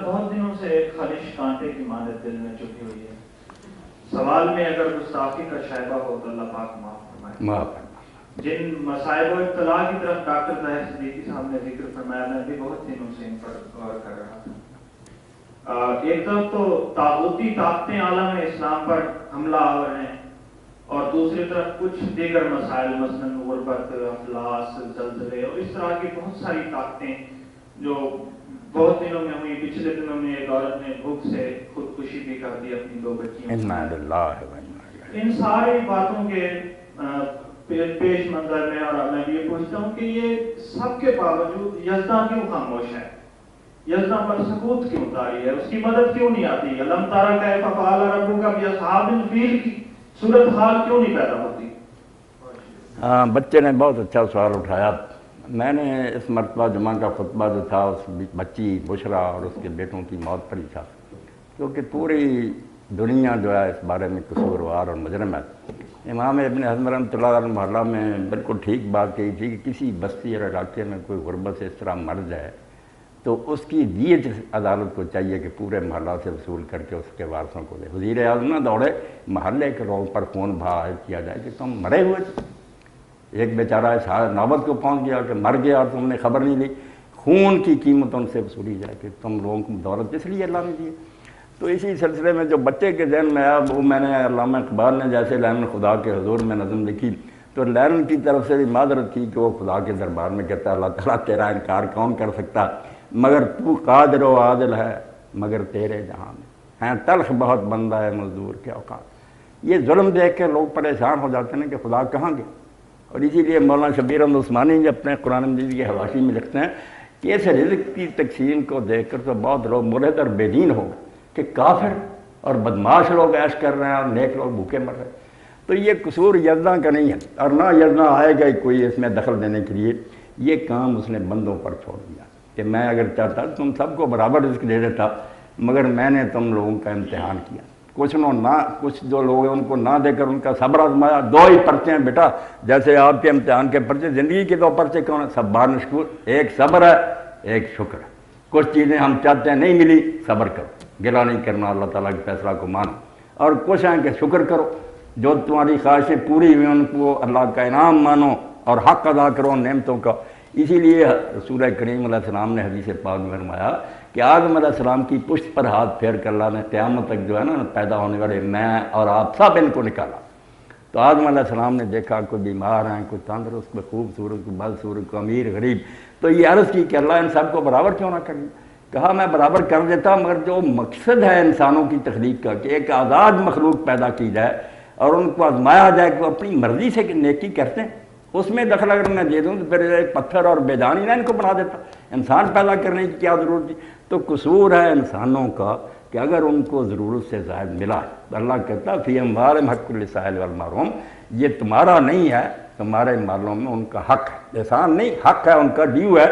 بہت دنوں سے ایک خالص کانٹے کی مانند دل میں چپی ہوئی ہے. سوال میں اگر گستاخی کا شائبہ ہو تو اللہ پاک معاف فرمائے. جن مصائب و ابتلا کی طرف ڈاکٹر طاہر صدیقی صاحب نے ذکر فرمایا، میں بھی بہت دنوں سے ان پر غور کر رہا تھا. ایک طرف تو طاغوتی طاقتیں عالم اسلام پر حملہ آور ہیں، اور دوسری طرف کچھ دیگر مسائل مثلاً غربت، افلاس، زلزلے اور اس طرح کی بہت ساری طاقتیں جو بہت دنوں میں ہوئی. پچھلے دنوں میں ایک عورت نے بھوک سے خودکشی بھی کر دی اپنی 2 بچیوں. ان ساری باتوں کے پیش منظر میں، اور میں یہ پوچھتا ہوں کہ یہ سب کے باوجود یزداں کیوں خاموش ہے؟ یزداں پر سکوت کیوں طاری ہے؟ اس کی مدد کیوں نہیں آتی؟ الم تری کیف فعل ربک باصحاب الفیل کی صورت حال کیوں نہیں پیدا ہوتی؟ ہاں، بچے نے بہت اچھا سوال اٹھایا. میں نے اس مرتبہ جمعہ کا خطبہ جو تھا اس بچی بشرا اور اس کے بیٹوں کی موت پر ہی تھا، کیونکہ پوری دنیا جو ہے اس بارے میں قصوروار اور مجرم ہے. امام ابن حزم رحمۃ اللہ علیہ محلہ میں بالکل ٹھیک بات کہی تھی کہ کسی بستی اور علاقے میں کوئی غربت سے اس طرح مر جائے تو اس کی دیت عدالت کو چاہیے کہ پورے محلہ سے وصول کر کے اس کے وارثوں کو دے. وزیر اعظم نہ دوڑے، محلے کے لوگوں پر خون بہا کیا جائے کہ تم مرے ہوئے تھے. ایک بیچارہ اس نوبت کو پہنچ گیا کہ مر گیا اور تم نے خبر نہیں لی. خون کی قیمت ان سے وصولی جائے کہ تم لوگوں کو دولت اس لیے اللہ نے دی. تو اسی سلسلے میں جو بچے کے ذہن میں آیا وہ میں نے علامہ اقبال نے جیسے لین خدا کے حضور میں نظم لکھی تو لین کی طرف سے بھی معذرت کی کہ وہ خدا کے دربار میں کہتا ہے اللہ تعالیٰ تیرا انکار کون کر سکتا، مگر تو قادر و عادل ہے مگر تیرے جہاں میں ہیں تلخ بہت بندہ ہے مزدور کے اوقات. یہ ظلم دیکھ کے لوگ پریشان ہو جاتے ہیں کہ خدا کہاں گئے. اور اسی لیے مولانا شبیر احمد عثمانی جب اپنے قرآن مجید کے حواشی میں لکھتے ہیں کہ اس رزق کی تقسیم کو دیکھ کر تو بہت لوگ ملحد اور بے دین ہو گئے کہ کافر اور بدماش لوگ عیش کر رہے ہیں اور نیک لوگ بھوکے مر رہے ہیں. تو یہ قصور یزداں کا نہیں ہے، اور نہ یزداں آئے گا کوئی اس میں دخل دینے کے لیے. یہ کام اس نے بندوں پر چھوڑ دیا کہ میں اگر چاہتا تم سب کو برابر رزق دے دیتا، مگر میں نے تم لوگوں کا امتحان کیا. کچھ جو لوگ ہیں ان کو نہ دے کر ان کا صبر آزمایا. 2 ہی پرچے ہیں بیٹا، جیسے آپ کے امتحان کے پرچے، زندگی کے 2 پرچے کون ہیں؟ صبار نشکور. ایک صبر ہے ایک شکر ہے. کچھ چیزیں ہم چاہتے ہیں نہیں ملی، صبر کرو، گلا نہیں کرنا، اللہ تعالیٰ کے فیصلہ کو مانو. اور کچھ ہیں کہ شکر کرو، جو تمہاری خواہشیں پوری ہوئی ان کو اللہ کا انعام مانو اور حق ادا کرو نعمتوں کا. اسی لیے رسول کریم علیہ السلام نے حدیث پاک میں فرمایا کہ آدم علیہ السلام کی پشت پر ہاتھ پھیر کر اللہ نے قیامت تک جو ہے نا پیدا ہونے والے میں اور آپ سب ان کو نکالا. تو آدم علیہ السلام نے دیکھا کوئی بیمار ہیں، کوئی تندرست، کوئی خوبصورت، کوئی بدصورت، کوئی امیر غریب. تو یہ عرض کی کہ اللہ ان سب کو برابر کیوں نہ کریں؟ کہا میں برابر کر دیتا، مگر جو مقصد ہے انسانوں کی تخلیق کا کہ ایک آزاد مخلوق پیدا کی جائے اور ان کو آزمایا جائے کہ وہ اپنی مرضی سے نیکی کرتے ہیں، اس میں دخل اگر میں دے دوں تو پھر ایک پتھر اور بیدانی نہ ان کو بنا دیتا. انسان پیدا کرنے کی کیا ضرورت تھی؟ تو قصور ہے انسانوں کا کہ اگر ان کو ضرورت سے زائد ملا تو اللہ کہتا فی اموالہم حق للسائل والمحروم، یہ تمہارا نہیں ہے، تمہارے مالوں میں ان کا حق ہے. احسان نہیں، حق ہے، ان کا ڈیو ہے،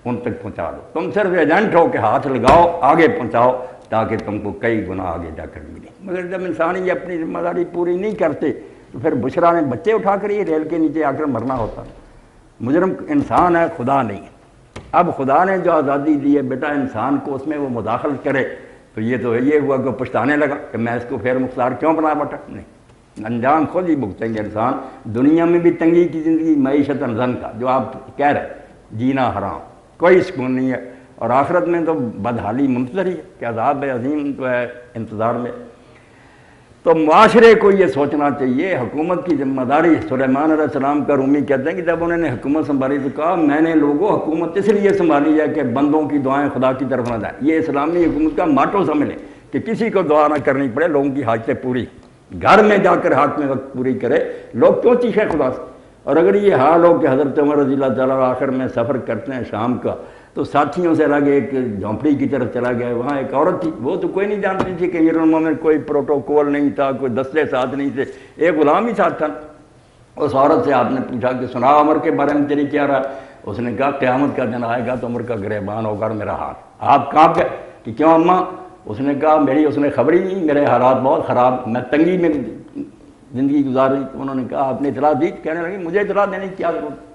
ان تک پہنچا دو. تم صرف ایجنٹ ہو کہ ہاتھ لگاؤ، آگے پہنچاؤ تاکہ تم کو کئی گنا آگے جا کر ملے. مگر جب انسان یہ اپنی ذمہ داری پوری نہیں کرتے تو پھر بشرا نے بچے اٹھا کر یہ ریل کے نیچے آ کر مرنا ہوتا. مجرم انسان ہے، خدا نہیں ہے. اب خدا نے جو آزادی دی ہے بیٹا انسان کو، اس میں وہ مداخلت کرے تو یہ ہوا کہ پچھتانے لگا کہ میں اس کو خیر مختار کیوں بنا بیٹا. نہیں، انجام خود ہی بھگتیں گے. انسان دنیا میں بھی تنگی کی زندگی، معیشت زن کا جو آپ کہہ رہے جینا حرام، کوئی سکون نہیں ہے، اور آخرت میں تو بدحالی منتظر ہی ہے کہ عذاب عظیم تو ہے انتظار میں. تو معاشرے کو یہ سوچنا چاہیے حکومت کی ذمہ داری. سلیمان علیہ السلام کا رومی کہتے ہیں کہ جب انہوں نے حکومت سنبھالی تو کہا میں نے لوگوں حکومت اس لیے سنبھالی ہے کہ بندوں کی دعائیں خدا کی طرف نہ جائیں. یہ اسلامی حکومت کا ماٹو سمجھ لیں کہ کسی کو دعا نہ کرنی پڑے، لوگوں کی حاجتیں پوری گھر میں جا کر ہاتھ میں وقت پوری کرے. لوگ کیوں چیخیں خدا سے؟ اور اگر یہ حال ہو کہ حضرت عمر رضی اللہ تعالیٰ آخر میں سفر کرتے ہیں شام کا تو ساتھیوں سے لگے ایک جھونپڑی کی طرف چلا گیا. وہاں ایک عورت تھی، وہ تو کوئی نہیں جانتی تھی کہ امیر میں کوئی پروٹوکول نہیں تھا، کوئی دستے ساتھ نہیں تھے، ایک غلام ہی ساتھ تھا. اس عورت سے آپ نے پوچھا کہ سنا عمر کے بارے میں تیری کیا رہا؟ اس نے کہا قیامت کا دن آئے گا تو عمر کا گریبان ہوگا میرا ہاتھ. آپ کہاں پہ کہ کیوں اماں؟ اس نے کہا میری اس نے خبر ہی نہیں، میرے حالات بہت خراب، میں تنگی میں زندگی گزار رہی. انہوں نے کہا آپ نے اطلاع دی؟ کہنے لگی مجھے اطلاع دینے کی کیا ضرورت؟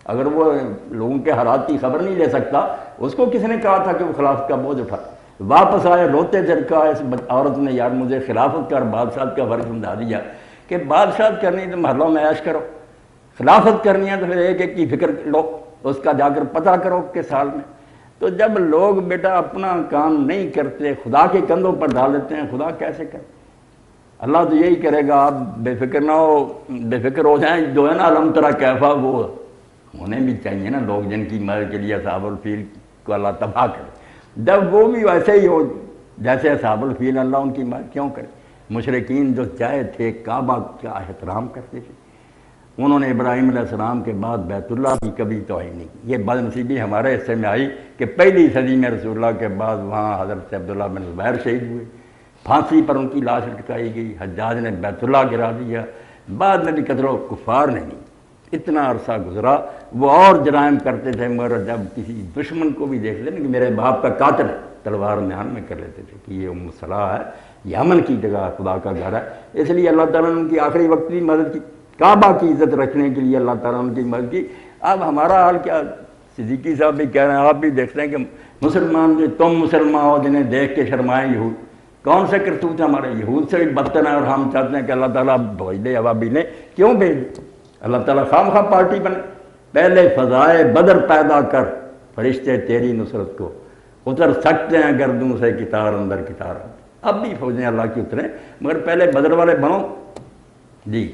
اگر وہ لوگوں کے حالات کی خبر نہیں لے سکتا، اس کو کس نے کہا تھا کہ وہ خلافت کا بوجھ اٹھا؟ واپس آئے روتے تھے، کہا اس عورت نے یار مجھے خلافت کا اور بادشاہت کا فرق سمجھا دیا کہ بادشاہت کرنی تو محلوں میں عیش کرو، خلافت کرنی ہے تو پھر ایک ایک کی فکر لو، اس کا جا کر پتہ کرو کہ سال میں۔ تو جب لوگ بیٹا اپنا کام نہیں کرتے، خدا کے کندھوں پر ڈال دیتے ہیں، خدا کیسے کرے؟ اللہ تو یہی کرے گا، آپ بے فکر نہ ہو، بے فکر ہو جائیں۔ جو ہے نا علم ترا کیفا، وہ ہونے بھی چاہیے نا لوگ جن کی مدد کے لیے اصحاب الفیل کو اللہ تباہ کرے، جب وہ بھی ویسے ہی ہو جیسے اصحاب الفیل، اللہ ان کی مدد کیوں کرے؟ مشرکین جو چاہے تھے کعبہ کا احترام کرتے تھے، انہوں نے ابراہیم علیہ السلام کے بعد بیت اللہ کی کبھی توہین نہیں کی۔ یہ بد نصیبی ہمارے حصے میں آئی کہ پہلی صدی میں رسول اللہ کے بعد وہاں حضرت عبداللہ بن زبیر شہید ہوئے، پھانسی پر ان کی لاش لٹکائی گئی، حجاج نے بیت اللہ گرا دیا، بعد میں بھی قتل و کفار نے نہیں، اتنا عرصہ گزرا، وہ اور جرائم کرتے تھے، مگر جب کسی دشمن کو بھی دیکھ لینا کہ میرے باپ کا قاتل ہے، تلوار میان میں کر لیتے تھے کہ یہ ام صلاح ہے، یہ امن کی جگہ خدا کا گھر ہے۔ اس لیے اللہ تعالیٰ نے ان کی آخری وقت بھی مدد کی، کعبہ کی عزت رکھنے کے لیے اللہ تعالیٰ نے ان کی مدد کی۔ اب ہمارا حال کیا؟ صدیقی صاحب بھی کہہ رہے ہیں، آپ بھی دیکھتے ہیں کہ مسلمان جو تم مسلمان ہو جنہیں دیکھ کے شرمائیں یہود، کون سے کرتوت ہمارے؟ یہود سے بھی بدتر ہیں، اور ہم چاہتے ہیں کہ اللہ تعالیٰ بھیج دے ابابیلیں، کیوں بھیج دے؟ اللہ تعالیٰ خام خواہ پارٹی بنے، پہلے فضائے بدر پیدا کر، فرشتے تیری نصرت کو اتر سکتے ہیں گردوں سے کتار اندر کتار۔ اب بھی فوجیں اللہ کی اتریں، مگر پہلے بدر والے بنو۔ جی